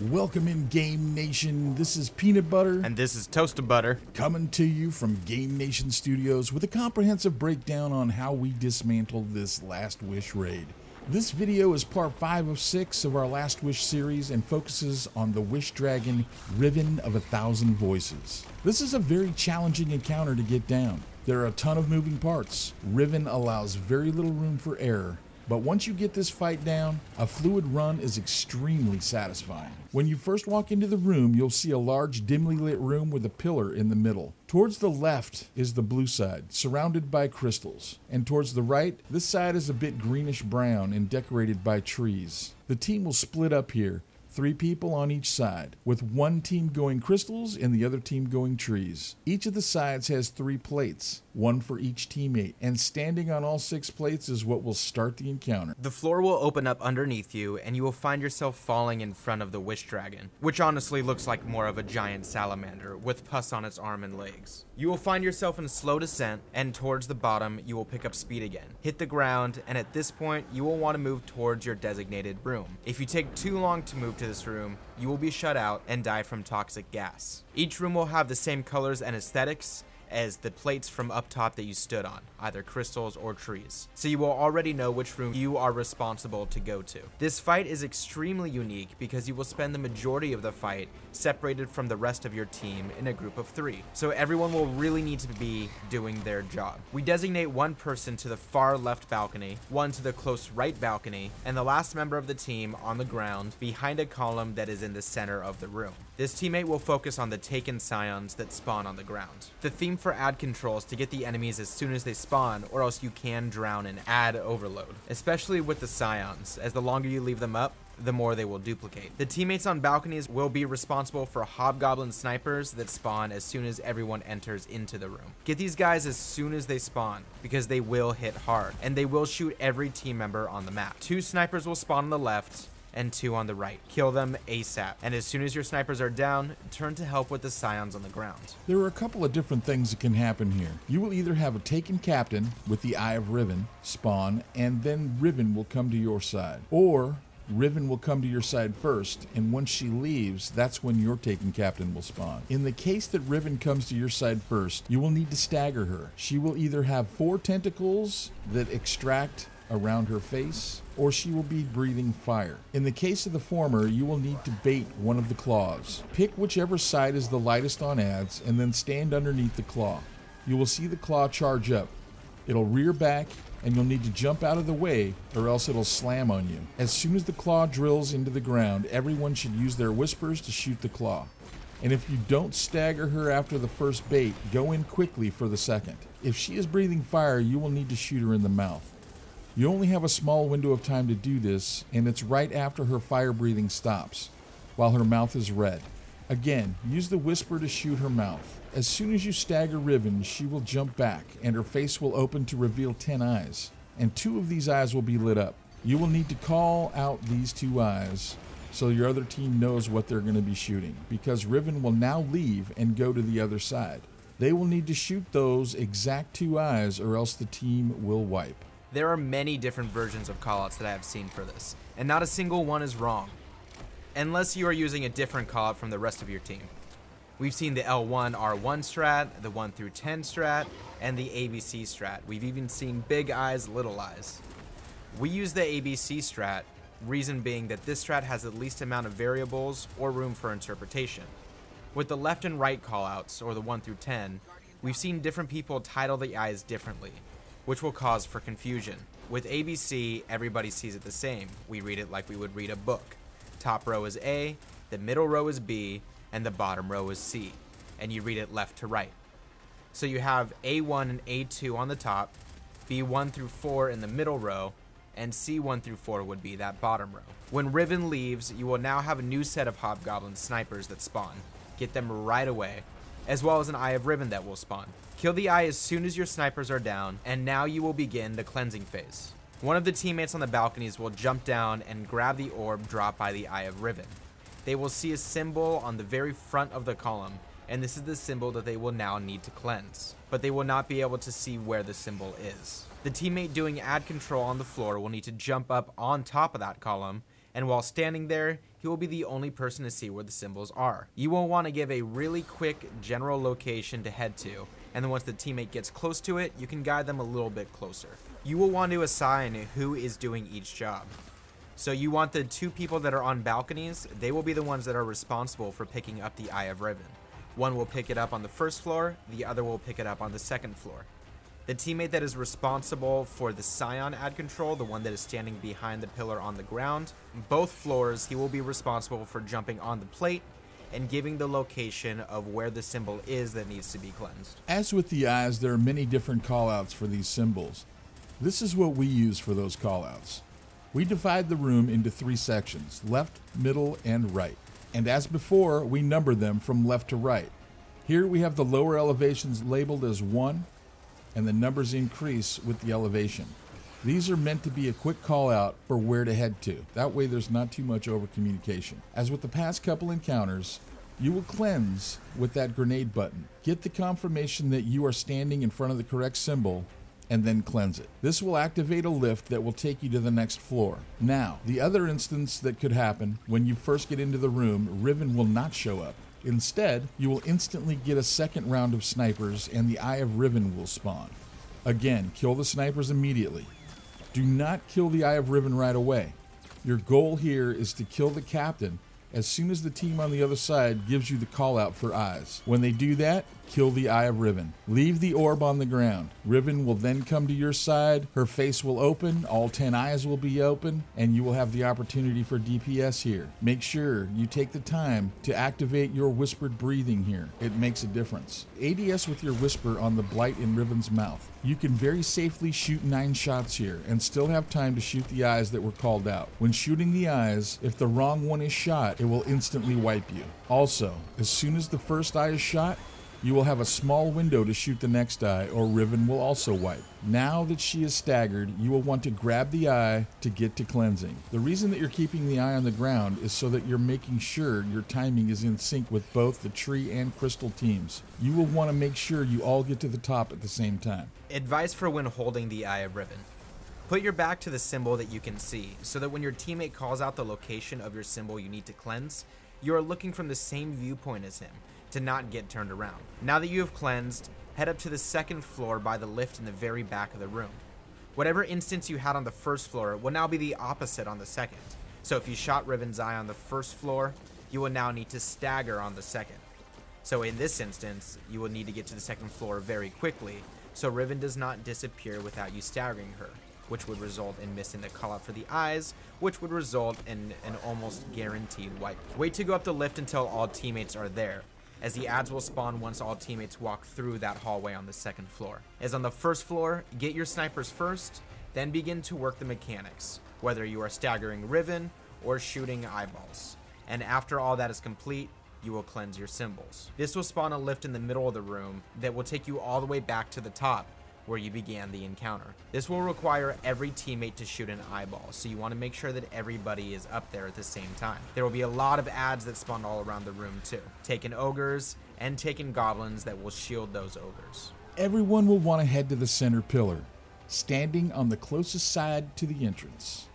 Welcome in Game Nation. This is Peanut Butter. And this is Toasted Butter. Coming to you from Game Nation Studios with a comprehensive breakdown on how we dismantled this Last Wish raid. This video is part 5 of 6 of our Last Wish series and focuses on the Wish Dragon Riven of 1,000 Voices. This is a very challenging encounter to get down. There are a ton of moving parts. Riven allows very little room for error. But once you get this fight down, a fluid run is extremely satisfying. When you first walk into the room, you'll see a large dimly lit room with a pillar in the middle. Towards the left is the blue side, surrounded by crystals. And towards the right, this side is a bit greenish brown and decorated by trees. The team will split up here. 3 people on each side, with one team going crystals and the other team going trees. Each of the sides has 3 plates, one for each teammate, and standing on all 6 plates is what will start the encounter. The floor will open up underneath you, and you will find yourself falling in front of the Wish Dragon, which honestly looks like more of a giant salamander with pus on its arm and legs. You will find yourself in slow descent, and towards the bottom, you will pick up speed again. Hit the ground, and at this point, you will want to move towards your designated room. If you take too long to move to this room, you will be shut out and die from toxic gas. Each room will have the same colors and aesthetics as the plates from up top that you stood on, either crystals or trees. So you will already know which room you are responsible to go to. This fight is extremely unique because you will spend the majority of the fight separated from the rest of your team in a group of 3. So everyone will really need to be doing their job. We designate one person to the far left balcony, one to the close right balcony, and the last member of the team on the ground behind a column that is in the center of the room. This teammate will focus on the taken scions that spawn on the ground. The theme for ad control is to get the enemies as soon as they spawn, or else you can drown in ad overload, especially with the scions, as the longer you leave them up, the more they will duplicate. The teammates on balconies will be responsible for hobgoblin snipers that spawn as soon as everyone enters into the room. Get these guys as soon as they spawn, because they will hit hard, and they will shoot every team member on the map. 2 snipers will spawn on the left, and 2 on the right. Kill them ASAP. And as soon as your snipers are down, turn to help with the scions on the ground. There are a couple of different things that can happen here. You will either have a taken captain with the Eye of Riven spawn, and then Riven will come to your side. Or Riven will come to your side first, and once she leaves, that's when your taken captain will spawn. In the case that Riven comes to your side first, you will need to stagger her. She will either have 4 tentacles that extract around her face, or she will be breathing fire. In the case of the former, you will need to bait one of the claws. Pick whichever side is the lightest on ads, and then stand underneath the claw. You will see the claw charge up. It'll rear back, and you'll need to jump out of the way, or else it'll slam on you. As soon as the claw drills into the ground, everyone should use their whispers to shoot the claw. And if you don't stagger her after the first bait, go in quickly for the second. If she is breathing fire, you will need to shoot her in the mouth. You only have a small window of time to do this, and it's right after her fire breathing stops, while her mouth is red. Again, use the whisper to shoot her mouth. As soon as you stagger Riven, she will jump back, and her face will open to reveal 10 eyes, and 2 of these eyes will be lit up. You will need to call out these 2 eyes so your other team knows what they're going to be shooting, because Riven will now leave and go to the other side. They will need to shoot those exact 2 eyes, or else the team will wipe. There are many different versions of callouts that I have seen for this, and not a single one is wrong, unless you are using a different callout from the rest of your team. We've seen the L1 R1 strat, the 1 through 10 strat, and the ABC strat. We've even seen big eyes, little eyes. We use the ABC strat, reason being that this strat has the least amount of variables or room for interpretation. With the left and right callouts, or the 1 through 10, we've seen different people title the eyes differently, which will cause for confusion. With ABC, everybody sees it the same. We read it like we would read a book. Top row is A, the middle row is B, and the bottom row is C. And you read it left to right. So you have A1 and A2 on the top, B1 through 4 in the middle row, and C1 through 4 would be that bottom row. When Riven leaves, you will now have a new set of hobgoblin snipers that spawn. Get them right away, as well as an Eye of Riven that will spawn. Kill the eye as soon as your snipers are down, and now you will begin the cleansing phase. One of the teammates on the balconies will jump down and grab the orb dropped by the Eye of Riven. They will see a symbol on the very front of the column, and this is the symbol that they will now need to cleanse, but they will not be able to see where the symbol is. The teammate doing ad control on the floor will need to jump up on top of that column and while standing there, he will be the only person to see where the symbols are. You will want to give a really quick general location to head to, and then once the teammate gets close to it, you can guide them a little bit closer. You will want to assign who is doing each job. So you want the 2 people that are on balconies, they will be the ones that are responsible for picking up the Eye of Riven. One will pick it up on the first floor, the other will pick it up on the second floor. The teammate that is responsible for the Scion ad control, the one that is standing behind the pillar on the ground, both floors, he will be responsible for jumping on the plate and giving the location of where the symbol is that needs to be cleansed. As with the eyes, there are many different callouts for these symbols. This is what we use for those callouts. We divide the room into 3 sections, left, middle, and right. And as before, we number them from left to right. Here we have the lower elevations labeled as 1, and the numbers increase with the elevation. These are meant to be a quick call out for where to head to. That way there's not too much over communication. As with the past couple encounters, you will cleanse with that grenade button. Get the confirmation that you are standing in front of the correct symbol, and then cleanse it. This will activate a lift that will take you to the next floor. Now, the other instance that could happen when you first get into the room, Riven will not show up. Instead, you will instantly get a second round of snipers and the Eye of Riven will spawn. Again, kill the snipers immediately. Do not kill the Eye of Riven right away. Your goal here is to kill the captain as soon as the team on the other side gives you the call out for eyes. When they do that, kill the Eye of Riven. Leave the orb on the ground. Riven will then come to your side, her face will open, all 10 eyes will be open, and you will have the opportunity for DPS here. Make sure you take the time to activate your whispered breathing here. It makes a difference. ADS with your whisper on the blight in Riven's mouth. You can very safely shoot 9 shots here and still have time to shoot the eyes that were called out. When shooting the eyes, if the wrong one is shot, it will instantly wipe you. Also, as soon as the first eye is shot, you will have a small window to shoot the next eye, or Riven will also wipe. Now that she is staggered, you will want to grab the eye to get to cleansing. The reason that you're keeping the eye on the ground is so that you're making sure your timing is in sync with both the tree and crystal teams. You will want to make sure you all get to the top at the same time. Advice for when holding the Eye of Riven. Put your back to the symbol that you can see, so that when your teammate calls out the location of your symbol you need to cleanse, you are looking from the same viewpoint as him, to not get turned around. Now that you have cleansed, head up to the second floor by the lift in the very back of the room. Whatever instance you had on the first floor will now be the opposite on the second. So if you shot Riven's eye on the first floor, you will now need to stagger on the second. So in this instance, you will need to get to the second floor very quickly, so Riven does not disappear without you staggering her, which would result in missing the call out for the eyes, which would result in an almost guaranteed wipe. Wait to go up the lift until all teammates are there, as the ads will spawn once all teammates walk through that hallway on the second floor. As on the first floor, get your snipers first, then begin to work the mechanics, whether you are staggering Riven or shooting eyeballs. And after all that is complete, you will cleanse your symbols. This will spawn a lift in the middle of the room that will take you all the way back to the top, where you began the encounter. This will require every teammate to shoot an eyeball, so you want to make sure that everybody is up there at the same time. There will be a lot of ads that spawn all around the room too. Taken ogres and taken goblins that will shield those ogres. Everyone will want to head to the center pillar, standing on the closest side to the entrance.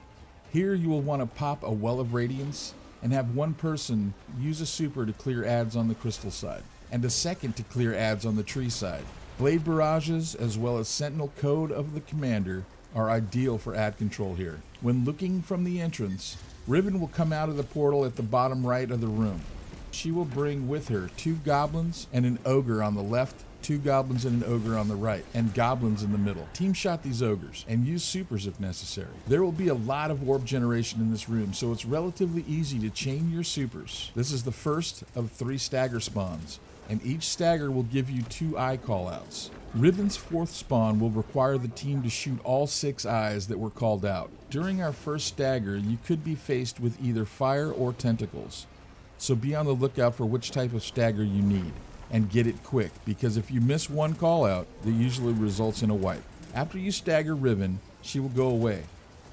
Here you will want to pop a Well of Radiance and have one person use a super to clear ads on the crystal side, and a second to clear ads on the tree side. Blade barrages, as well as Sentinel Code of the Commander, are ideal for ad control here. When looking from the entrance, Riven will come out of the portal at the bottom right of the room. She will bring with her 2 goblins and an ogre on the left, 2 goblins and an ogre on the right, and goblins in the middle. Team shot these ogres, and use supers if necessary. There will be a lot of orb generation in this room, so it's relatively easy to chain your supers. This is the first of 3 stagger spawns, and each stagger will give you 2 eye callouts. Riven's 4th spawn will require the team to shoot all 6 eyes that were called out. During our first stagger, you could be faced with either fire or tentacles, so be on the lookout for which type of stagger you need, and get it quick, because if you miss one call out, that usually results in a wipe. After you stagger Riven, she will go away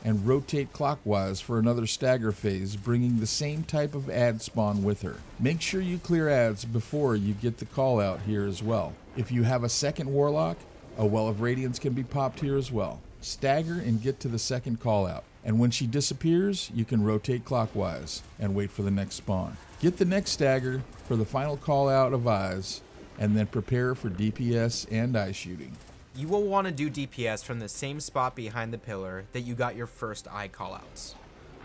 and rotate clockwise for another stagger phase, bringing the same type of ad spawn with her. Make sure you clear ads before you get the call out here as well. If you have a second warlock, a Well of Radiance can be popped here as well. Stagger and get to the second call out. And when she disappears, you can rotate clockwise and wait for the next spawn. Get the next stagger for the final call out of eyes, and then prepare for DPS and eye shooting. You will want to do DPS from the same spot behind the pillar that you got your first eye callouts.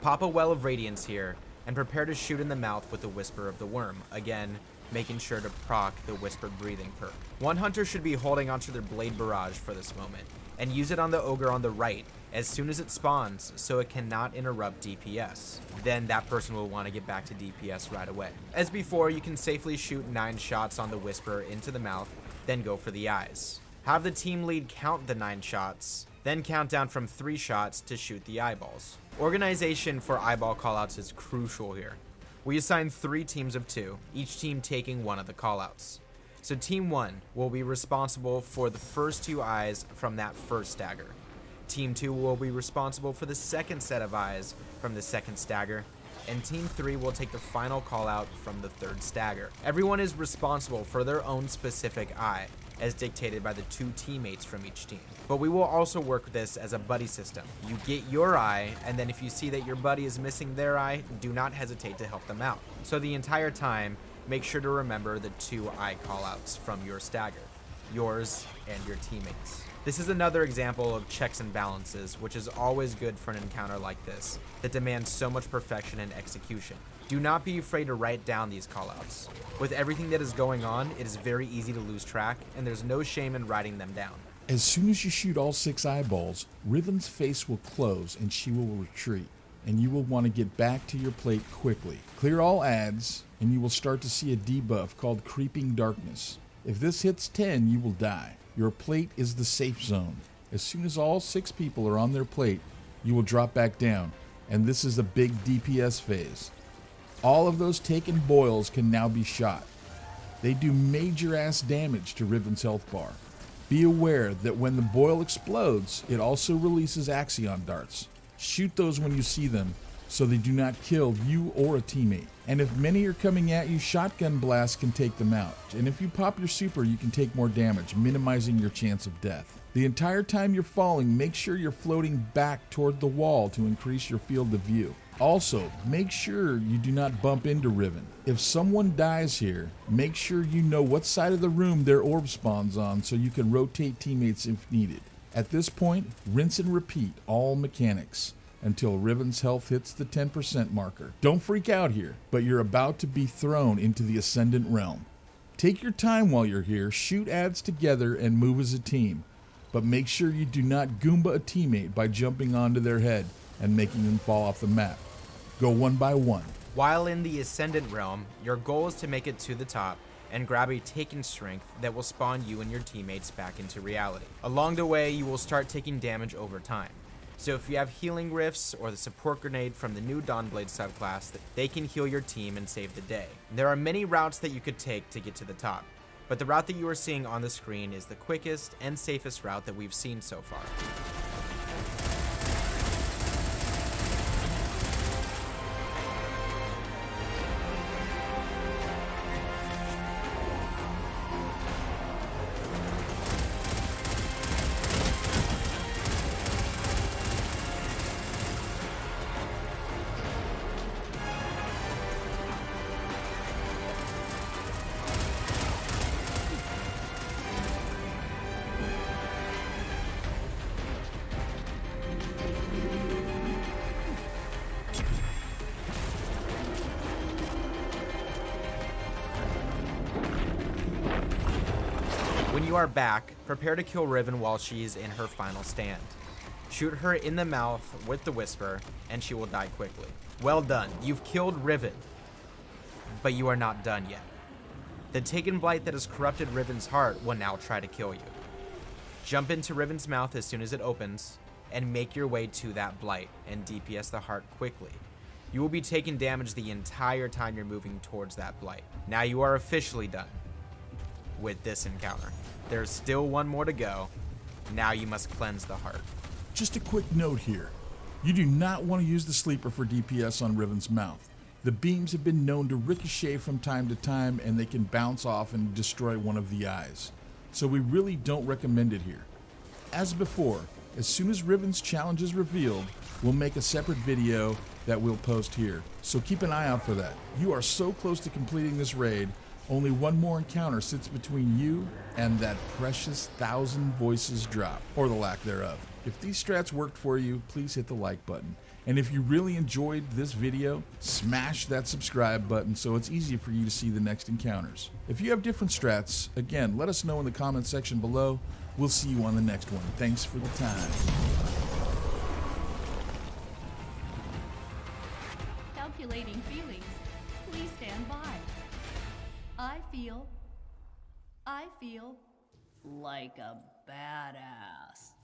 Pop a Well of Radiance here, and prepare to shoot in the mouth with the Whisper of the Worm, again, making sure to proc the Whispered Breathing perk. One hunter should be holding onto their Blade Barrage for this moment, and use it on the Ogre on the right as soon as it spawns so it cannot interrupt DPS. Then that person will want to get back to DPS right away. As before, you can safely shoot 9 shots on the Whisper into the mouth, then go for the eyes. Have the team lead count the 9 shots, then count down from 3 shots to shoot the eyeballs. Organization for eyeball callouts is crucial here. We assign 3 teams of 2, each team taking one of the callouts. So team 1 will be responsible for the first 2 eyes from that first stagger. Team 2 will be responsible for the second set of eyes from the second stagger, and Team 3 will take the final callout from the third stagger. Everyone is responsible for their own specific eye, as dictated by the 2 teammates from each team. But we will also work this as a buddy system. You get your eye, and then if you see that your buddy is missing their eye, do not hesitate to help them out. So the entire time, make sure to remember the 2 eye callouts from your stagger, yours and your teammates. This is another example of checks and balances, which is always good for an encounter like this, that demands so much perfection and execution. Do not be afraid to write down these callouts. With everything that is going on, it is very easy to lose track, and there's no shame in writing them down. As soon as you shoot all 6 eyeballs, Riven's face will close and she will retreat, and you will want to get back to your plate quickly. Clear all ads, and you will start to see a debuff called Creeping Darkness. If this hits 10, you will die. Your plate is the safe zone. As soon as all 6 people are on their plate, you will drop back down, and this is a big DPS phase. All of those taken boils can now be shot. They do major ass damage to Riven's health bar. Be aware that when the boil explodes, it also releases Axion darts. Shoot those when you see them, so they do not kill you or a teammate. And if many are coming at you, shotgun blasts can take them out. And if you pop your super, you can take more damage, minimizing your chance of death. The entire time you're falling, make sure you're floating back toward the wall to increase your field of view. Also, make sure you do not bump into Riven. If someone dies here, make sure you know what side of the room their orb spawns on so you can rotate teammates if needed. At this point, rinse and repeat all mechanics until Riven's health hits the 10% marker. Don't freak out here, but you're about to be thrown into the Ascendant Realm. Take your time while you're here, shoot ads together and move as a team, but make sure you do not Goomba a teammate by jumping onto their head and making them fall off the map. Go one by one. While in the Ascendant Realm, your goal is to make it to the top and grab a Taken Strength that will spawn you and your teammates back into reality. Along the way, you will start taking damage over time. So if you have healing rifts or the support grenade from the new Dawnblade subclass, they can heal your team and save the day. There are many routes that you could take to get to the top, but the route that you are seeing on the screen is the quickest and safest route that we've seen so far. When you are back, prepare to kill Riven while she is in her final stand. Shoot her in the mouth with the Whisper, and she will die quickly. Well done, you've killed Riven, but you are not done yet. The Taken Blight that has corrupted Riven's heart will now try to kill you. Jump into Riven's mouth as soon as it opens, and make your way to that Blight and DPS the heart quickly. You will be taking damage the entire time you're moving towards that Blight. Now you are officially done with this encounter. There's still one more to go. Now you must cleanse the heart. Just a quick note here. You do not want to use the sleeper for DPS on Riven's mouth. The beams have been known to ricochet from time to time, and they can bounce off and destroy one of the eyes. So we really don't recommend it here. As before, As soon as Riven's challenge is revealed, we'll make a separate video that we'll post here. So keep an eye out for that. You are so close to completing this raid, only one more encounter sits between you and that precious 1,000 voices drop, or the lack thereof. If these strats worked for you, please hit the like button. And if you really enjoyed this video, smash that subscribe button so it's easy for you to see the next encounters. If you have different strats, again, let us know in the comment section below. We'll see you on the next one. Thanks for the time. Calculating feelings. Please stand by. I feel like a badass.